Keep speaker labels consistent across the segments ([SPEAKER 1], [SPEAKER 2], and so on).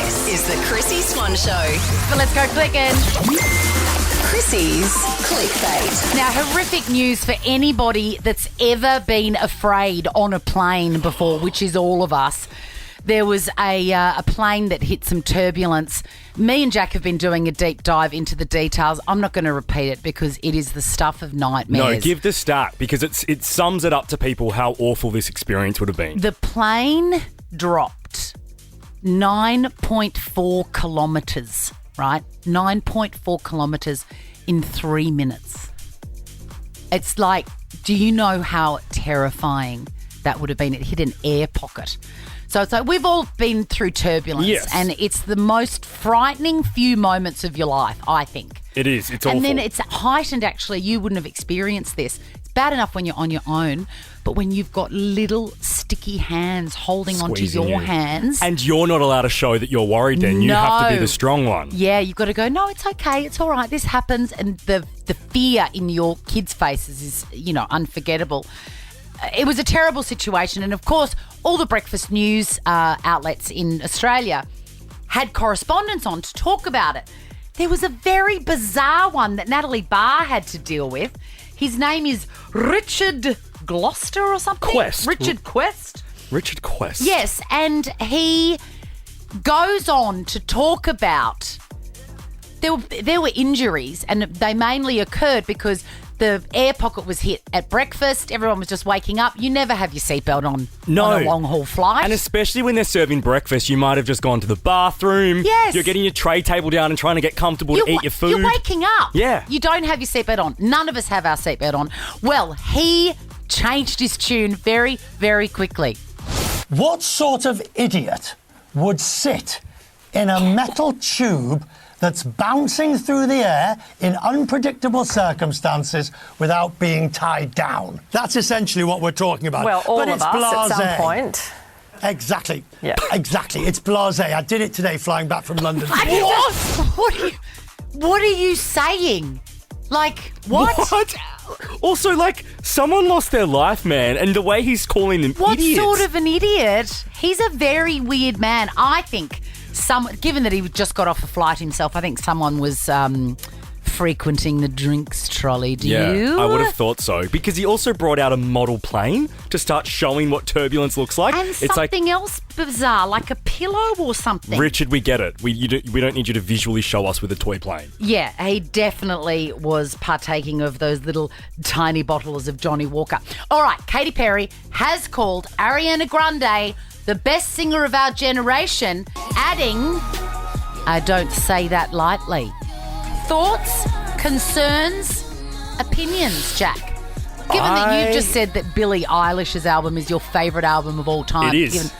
[SPEAKER 1] This is the Chrissy Swan Show.
[SPEAKER 2] But let's go clicking.
[SPEAKER 1] Chrissy's Clickbait.
[SPEAKER 2] Now, horrific news for anybody that's ever been afraid on a plane before, which is all of us. There was a plane that hit some turbulence. Me and Jack have been doing a deep dive into the details. I'm not going to repeat it because it is the stuff of nightmares.
[SPEAKER 3] No, give the stat because it sums it up to people how awful this experience would have been.
[SPEAKER 2] The plane dropped 9.4 kilometres, right? 9.4 kilometres in 3 minutes. It's like, do you know how terrifying that would have been? It hit an air pocket. So it's like we've all been through turbulence,
[SPEAKER 3] yes,
[SPEAKER 2] and it's the most frightening few moments of your life, I think.
[SPEAKER 3] It is. It's awful.
[SPEAKER 2] And then it's heightened, actually. You wouldn't have experienced this. It's bad enough when you're on your own, but when you've got little sticky hands holding onto your hands.
[SPEAKER 3] And you're not allowed to show that you're worried then. You have to be the strong one.
[SPEAKER 2] Yeah, you've got to go, no, it's okay, it's all right, this happens. And the fear in your kids' faces is, unforgettable. It was a terrible situation. And, of course, all the breakfast news outlets in Australia had correspondents on to talk about it. There was a very bizarre one that Natalie Barr had to deal with. His name is Richard Gloucester or something?
[SPEAKER 3] Quest.
[SPEAKER 2] Richard Quest.
[SPEAKER 3] Richard Quest.
[SPEAKER 2] Yes, and he goes on to talk about there were injuries, and they mainly occurred because the air pocket was hit at breakfast. Everyone was just waking up. You never have your seatbelt on a long-haul flight.
[SPEAKER 3] And especially when they're serving breakfast, you might have just gone to the bathroom.
[SPEAKER 2] Yes.
[SPEAKER 3] You're getting your tray table down and trying to get comfortable to eat your food.
[SPEAKER 2] You're waking up.
[SPEAKER 3] Yeah.
[SPEAKER 2] You don't have your seatbelt on. None of us have our seatbelt on. Well, he changed his tune very, very quickly.
[SPEAKER 4] What sort of idiot would sit in a metal tube that's bouncing through the air in unpredictable circumstances without being tied down? That's essentially what we're talking about.
[SPEAKER 5] Well, all
[SPEAKER 4] but
[SPEAKER 5] of
[SPEAKER 4] it's
[SPEAKER 5] us
[SPEAKER 4] blasé.
[SPEAKER 5] at some point.
[SPEAKER 4] Exactly.
[SPEAKER 5] Yeah.
[SPEAKER 4] Exactly. It's blasé. I did it today flying back from London.
[SPEAKER 2] What are you saying? Like, what?
[SPEAKER 3] Also, someone lost their life, man, and the way he's calling them
[SPEAKER 2] What
[SPEAKER 3] idiots.
[SPEAKER 2] sort of an idiot? He's a very weird man. I think given that he just got off a flight himself, I think someone was frequenting the drinks trolley. Do you?
[SPEAKER 3] I would have thought so. Because he also brought out a model plane to start showing what turbulence looks like.
[SPEAKER 2] And something else bizarre, like a pillow or something.
[SPEAKER 3] Richard, we get it. We don't need you to visually show us with a toy plane.
[SPEAKER 2] Yeah, he definitely was partaking of those little tiny bottles of Johnny Walker. All right, Katy Perry has called Ariana Grande the best singer of our generation, adding, I don't say that lightly. Thoughts, concerns, opinions, Jack? Given that you've just said that Billie Eilish's album is your favourite album of all time.
[SPEAKER 3] It is.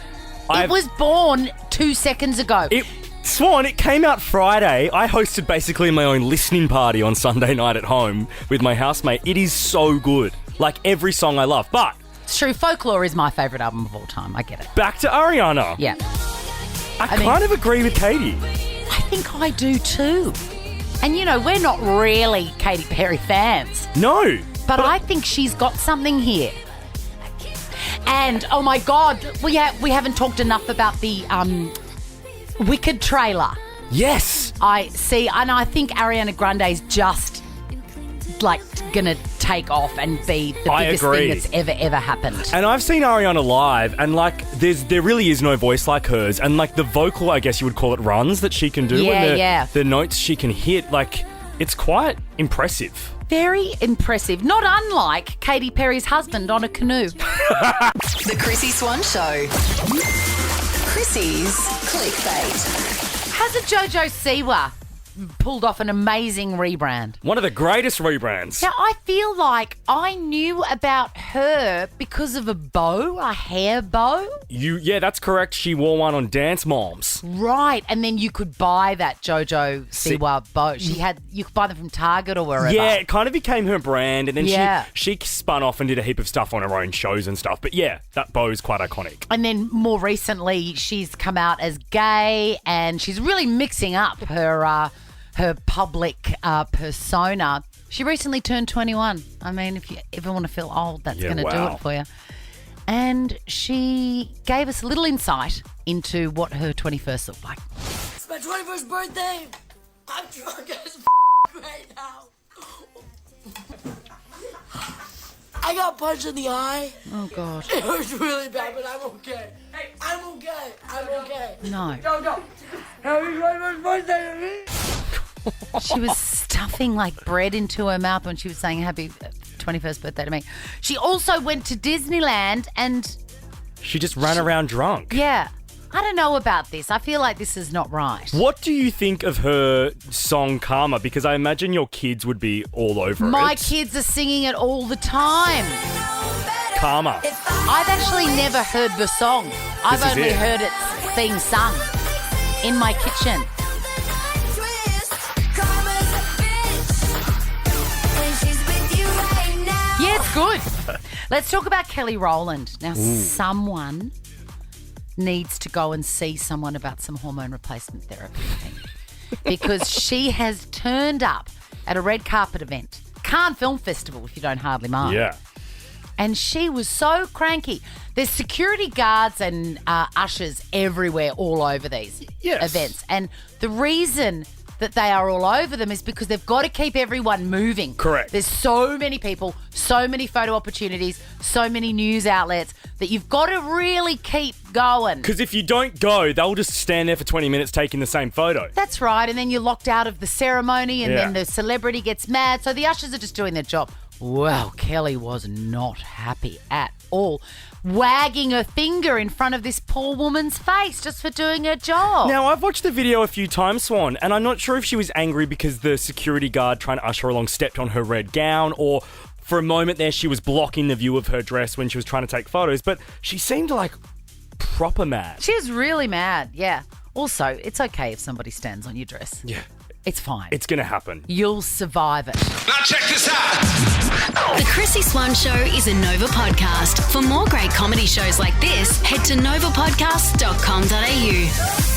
[SPEAKER 2] It was born 2 seconds ago.
[SPEAKER 3] Swan, it came out Friday. I hosted basically my own listening party on Sunday night at home with my housemate. It is so good. Like every song I love. But
[SPEAKER 2] it's true, Folklore is my favourite album of all time. I get it.
[SPEAKER 3] Back to Ariana.
[SPEAKER 2] Yeah.
[SPEAKER 3] I kind of agree with Katy.
[SPEAKER 2] I think I do too. And, we're not really Katy Perry fans.
[SPEAKER 3] No.
[SPEAKER 2] But I think she's got something here. And, oh my God, we haven't talked enough about the Wicked trailer.
[SPEAKER 3] Yes.
[SPEAKER 2] I think Ariana Grande's just, going to take off and be the biggest thing that's ever happened.
[SPEAKER 3] And I've seen Ariana live, and there really is no voice like hers, and the vocal, I guess you would call it, runs that she can do, the notes she can hit, it's quite impressive.
[SPEAKER 2] Very impressive. Not unlike Katy Perry's husband on a canoe.
[SPEAKER 1] The Chrissy Swan Show. Chrissy's Clickbait.
[SPEAKER 2] Has a JoJo Siwa pulled off an amazing rebrand?
[SPEAKER 3] One of the greatest rebrands.
[SPEAKER 2] Now, I feel like I knew about her because of a hair bow.
[SPEAKER 3] Yeah, that's correct. She wore one on Dance Moms.
[SPEAKER 2] Right, and then you could buy that JoJo Siwa bow. You could buy them from Target or wherever.
[SPEAKER 3] Yeah, it kind of became her brand, and then she spun off and did a heap of stuff on her own shows and stuff. But yeah, that bow is quite iconic.
[SPEAKER 2] And then more recently, she's come out as gay, and she's really mixing up her public persona. She recently turned 21. I mean, if you ever want to feel old, that's going to do it for you. And she gave us a little insight into what her 21st looked like.
[SPEAKER 5] It's my 21st birthday. I'm drunk as right now. I got punched in the eye.
[SPEAKER 2] Oh, God.
[SPEAKER 5] It hurts really bad, but I'm okay. I'm okay. I'm okay.
[SPEAKER 2] No.
[SPEAKER 5] No. Happy 21st birthday to me.
[SPEAKER 2] She was stuffing like bread into her mouth when she was saying happy 21st birthday to me. She also went to Disneyland and...
[SPEAKER 3] She just ran around drunk.
[SPEAKER 2] Yeah. I don't know about this. I feel like this is not right.
[SPEAKER 3] What do you think of her song Karma? Because I imagine your kids would be all over it.
[SPEAKER 2] My kids are singing it all the time.
[SPEAKER 3] Karma.
[SPEAKER 2] I've actually never heard the song. I've only heard it being sung in my kitchen. Yeah, it's good. Let's talk about Kelly Rowland. Now, someone needs to go and see someone about some hormone replacement therapy, I think. Because she has turned up at a red carpet event, Cannes Film Festival, if you don't hardly mind.
[SPEAKER 3] Yeah.
[SPEAKER 2] And she was so cranky. There's security guards and ushers everywhere all over these events. And the reason that they are all over them is because they've got to keep everyone moving.
[SPEAKER 3] Correct.
[SPEAKER 2] There's so many people, so many photo opportunities, so many news outlets that you've got to really keep going.
[SPEAKER 3] Because if you don't go, they'll just stand there for 20 minutes taking the same photo.
[SPEAKER 2] That's right. And then you're locked out of the ceremony and then the celebrity gets mad. So the ushers are just doing their job. Well, Kelly was not happy at all, wagging her finger in front of this poor woman's face just for doing her job.
[SPEAKER 3] Now, I've watched the video a few times, Swan, and I'm not sure if she was angry because the security guard trying to usher her along stepped on her red gown, or for a moment there she was blocking the view of her dress when she was trying to take photos, but she seemed like proper mad.
[SPEAKER 2] She was really mad, yeah. Also, it's okay if somebody stands on your dress.
[SPEAKER 3] Yeah.
[SPEAKER 2] It's fine.
[SPEAKER 3] It's going to happen.
[SPEAKER 2] You'll survive it.
[SPEAKER 6] Now check this out.
[SPEAKER 1] The Chrissy Swan Show is a Nova podcast. For more great comedy shows like this, head to novapodcast.com.au.